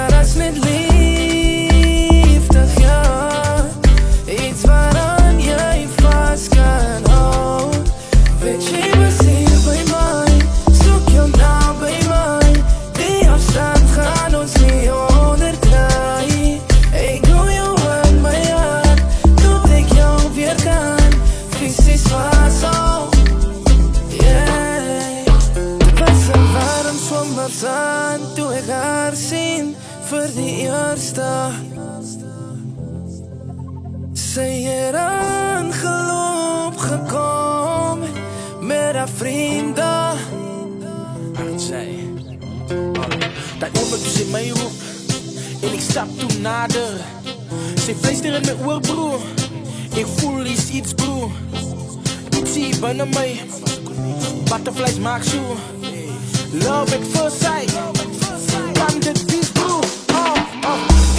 meer as net liefde, ja. Iets waaraan jy vast kan hou. Weet jy was hier by my, soek jou nou by my. Die afstand gaan ons nie onderkry. Ek hou jou in my hart, tot ek jou weer kan fisies vasthou. Yeah. Dit was 'n warm somersaand toe ek haar sien vir die eerste. Sy het aangeloop gekom met haar vriende. En sy dat oomblik toe sy my roep en ek stap toe nader. Sy fluister in my oor, broer. Ek voel is iets, broer. Ietsie binne my, butterflies maak so. Love at first sight, kan dit wees, broer.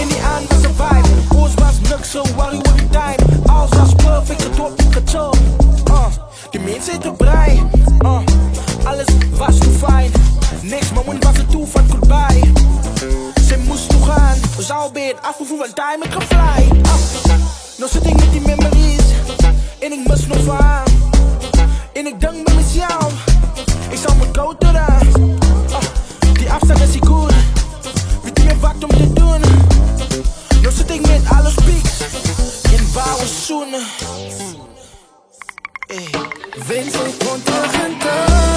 In die aand was 'n vibe, ons was niks, so worry oor die time. Alles was perfect, getop, gechill. Die mense het gebrei, alles was too fine. Next moment was het toe van goodbye. Sy moest toe gaan, ons albeit afgevoer van time, ek kan fly. Nou sit ek met die memories, en ek mis nog van haar. En ek denk by myself, ik zal me go to that. Die afstand is die goed, weet niet meer wat om te doen. Nu zit ik met alles pieks, en waar ons zoenen. Wens ik kon terug en terug.